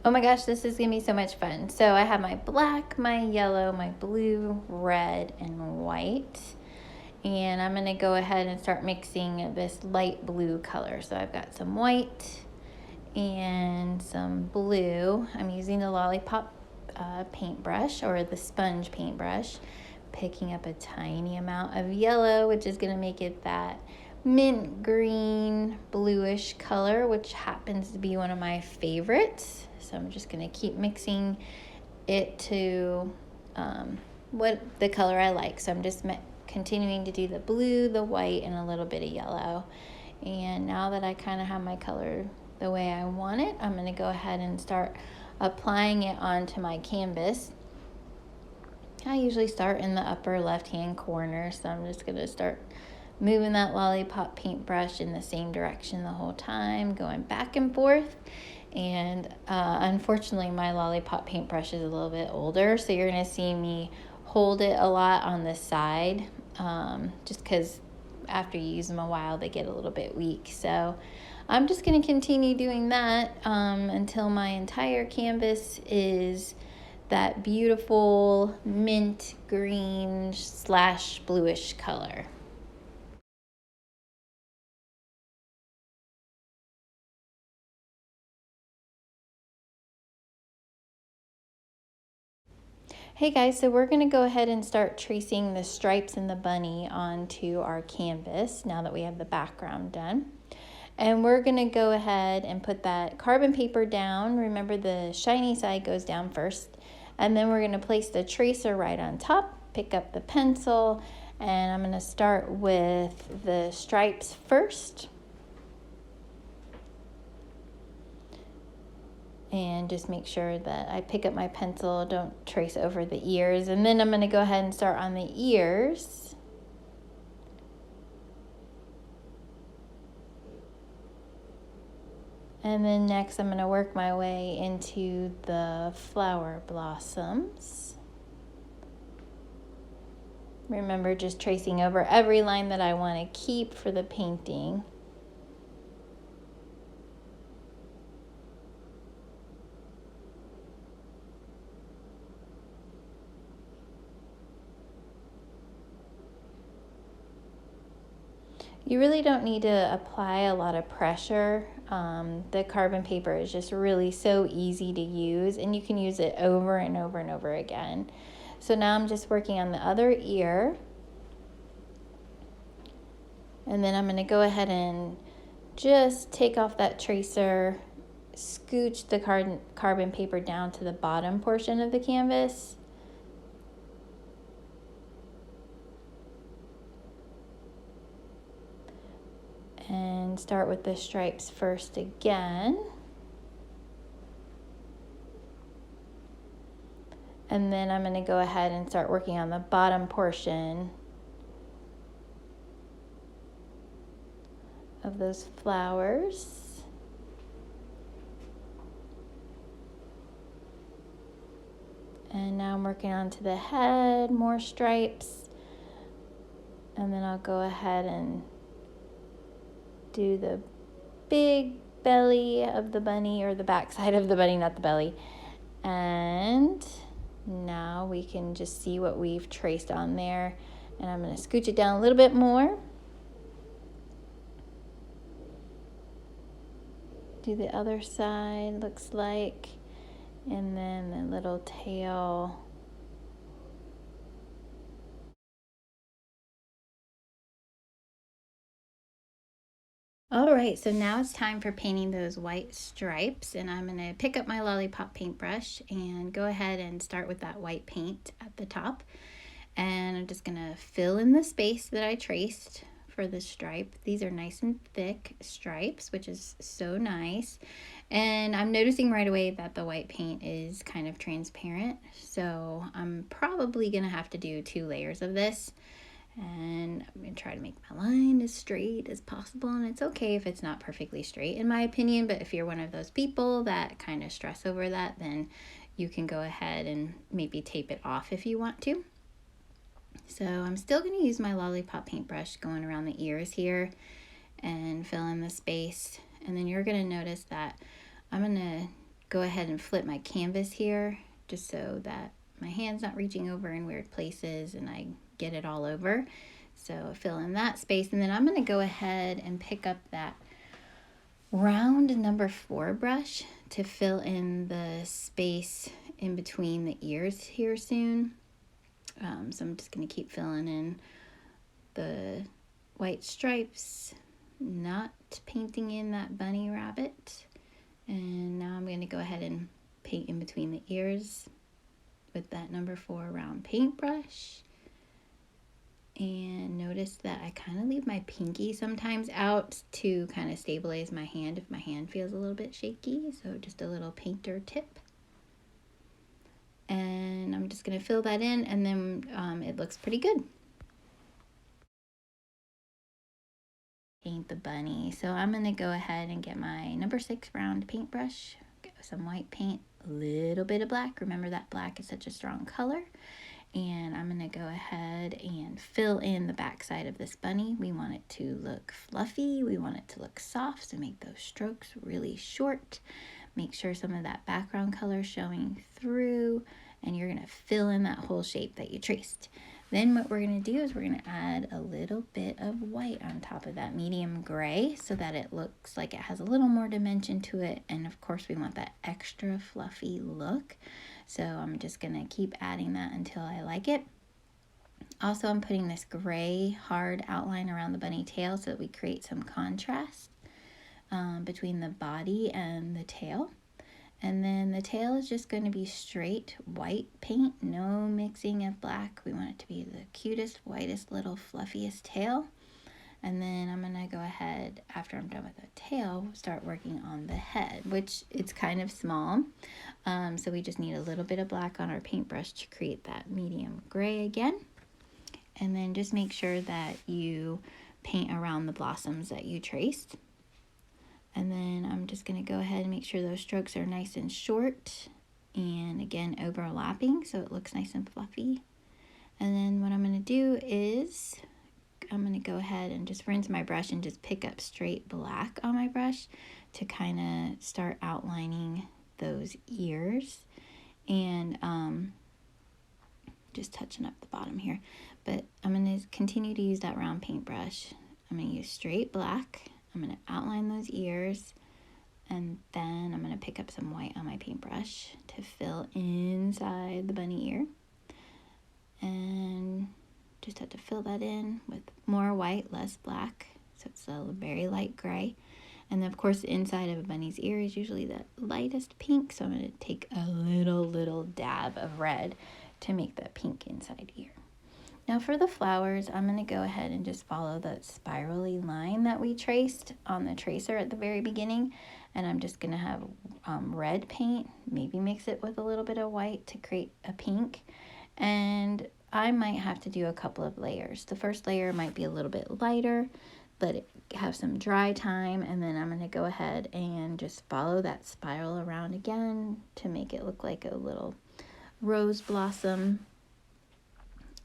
Oh my gosh, this is gonna be so much fun. So I have my black, my yellow, my blue, red, and white. And I'm gonna go ahead and start mixing this light blue color. So I've got some white and some blue. I'm using the Lollipop paintbrush or the sponge paintbrush, picking up a tiny amount of yellow, which is gonna make it that mint green bluish color, which happens to be one of my favorites. So I'm just gonna keep mixing it to what the color I like. So I'm just continuing to do the blue, the white, and a little bit of yellow. And now that I kind of have my color the way I want it, I'm gonna go ahead and start applying it onto my canvas. I usually start in the upper left-hand corner, so I'm just gonna start moving that Lollipop paintbrush in the same direction the whole time, going back and forth. And unfortunately, my Lollipop paintbrush is a little bit older, so you're gonna see me hold it a lot on the side, just because after you use them a while, they get a little bit weak. So I'm just gonna continue doing that until my entire canvas is that beautiful mint green / bluish color. Hey guys, so we're going to go ahead and start tracing the stripes and the bunny onto our canvas now that we have the background done. And we're going to go ahead and put that carbon paper down. Remember, the shiny side goes down first. And then we're going to place the tracer right on top, pick up the pencil, and I'm going to start with the stripes first. And just make sure that I pick up my pencil, don't trace over the ears. And then I'm going to go ahead and start on the ears. And then next I'm going to work my way into the flower blossoms. Remember, just tracing over every line that I want to keep for the painting. You really don't need to apply a lot of pressure. The carbon paper is just really so easy to use, and you can use it over and over and over again. So now I'm just working on the other ear. And then I'm going to go ahead and just take off that tracer, scooch the carbon paper down to the bottom portion of the canvas. And start with the stripes first again. And then I'm going to go ahead and start working on the bottom portion of those flowers. And now I'm working onto the head, more stripes. And then I'll go ahead and do the big belly of the bunny, or the back side of the bunny, not the belly. And now we can just see what we've traced on there. And I'm going to scooch it down a little bit more. Do the other side, looks like. And then the little tail. All right, so now it's time for painting those white stripes, and I'm gonna pick up my Lollipop paintbrush and go ahead and start with that white paint at the top. And I'm just gonna fill in the space that I traced for the stripe. These are nice and thick stripes, which is so nice. And I'm noticing right away that the white paint is kind of transparent, so I'm probably gonna have to do 2 layers of this. And I'm going to try to make my line as straight as possible, and it's okay if it's not perfectly straight in my opinion, but if you're one of those people that kind of stress over that, then you can go ahead and maybe tape it off if you want to. So I'm still going to use my Lollipop paintbrush going around the ears here and fill in the space, and then you're going to notice that I'm going to go ahead and flip my canvas here just so that my hand's not reaching over in weird places and I get it all over. So fill in that space, and then I'm going to go ahead and pick up that round number 4 brush to fill in the space in between the ears here soon. So I'm just going to keep filling in the white stripes, not painting in that bunny rabbit. And now I'm going to go ahead and paint in between the ears with that number 4 round paintbrush. And notice that I kind of leave my pinky sometimes out to kind of stabilize my hand if my hand feels a little bit shaky. So just a little painter tip. And I'm just going to fill that in, and then it looks pretty good. Paint the bunny. So I'm going to go ahead and get my number 6 round paintbrush, get some white paint, a little bit of black. Remember that black is such a strong color. And I'm going to go ahead and fill in the back side of this bunny. We want it to look fluffy. We want it to look soft, so make those strokes really short. Make sure some of that background color is showing through, and you're going to fill in that whole shape that you traced. Then what we're going to do is we're going to add a little bit of white on top of that medium gray so that it looks like it has a little more dimension to it. And of course we want that extra fluffy look. So I'm just going to keep adding that until I like it. Also, I'm putting this gray hard outline around the bunny tail so that we create some contrast between the body and the tail. And then the tail is just going to be straight white paint, no mixing of black. We want it to be the cutest, whitest, little fluffiest tail. And then I'm going to go ahead, after I'm done with the tail, start working on the head, which it's kind of small. So we just need a little bit of black on our paintbrush to create that medium gray again. And then just make sure that you paint around the blossoms that you traced. And then I'm just going to go ahead and make sure those strokes are nice and short and again overlapping so it looks nice and fluffy. And then what I'm going to do is I'm going to go ahead and just rinse my brush and just pick up straight black on my brush to kind of start outlining those ears and just touching up the bottom here. But I'm going to continue to use that round paintbrush. I'm going to use straight black. I'm going to outline those ears, and then I'm going to pick up some white on my paintbrush to fill inside the bunny ear. And just have to fill that in with more white, less black, so it's a very light gray. And then of course the inside of a bunny's ear is usually the lightest pink, so I'm going to take a little dab of red to make that pink inside ear. Now for the flowers, I'm going to go ahead and just follow that spirally line that we traced on the tracer at the very beginning. And I'm just going to have red paint, maybe mix it with a little bit of white to create a pink. And I might have to do a couple of layers. The first layer might be a little bit lighter, let it have some dry time. And then I'm going to go ahead and just follow that spiral around again to make it look like a little rose blossom.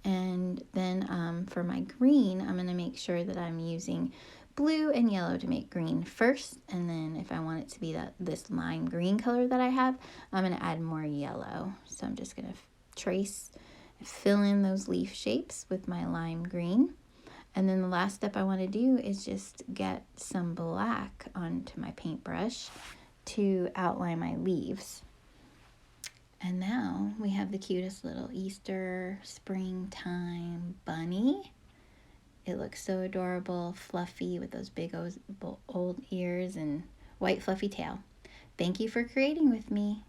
And then for my green, I'm going to make sure that I'm using blue and yellow to make green first. And then if I want it to be this lime green color that I have, I'm going to add more yellow. So I'm just going to trace, fill in those leaf shapes with my lime green. And then the last step I want to do is just get some black onto my paintbrush to outline my leaves. And now we have the cutest little Easter springtime bunny. It looks so adorable, fluffy with those big old ears and white fluffy tail. Thank you for creating with me.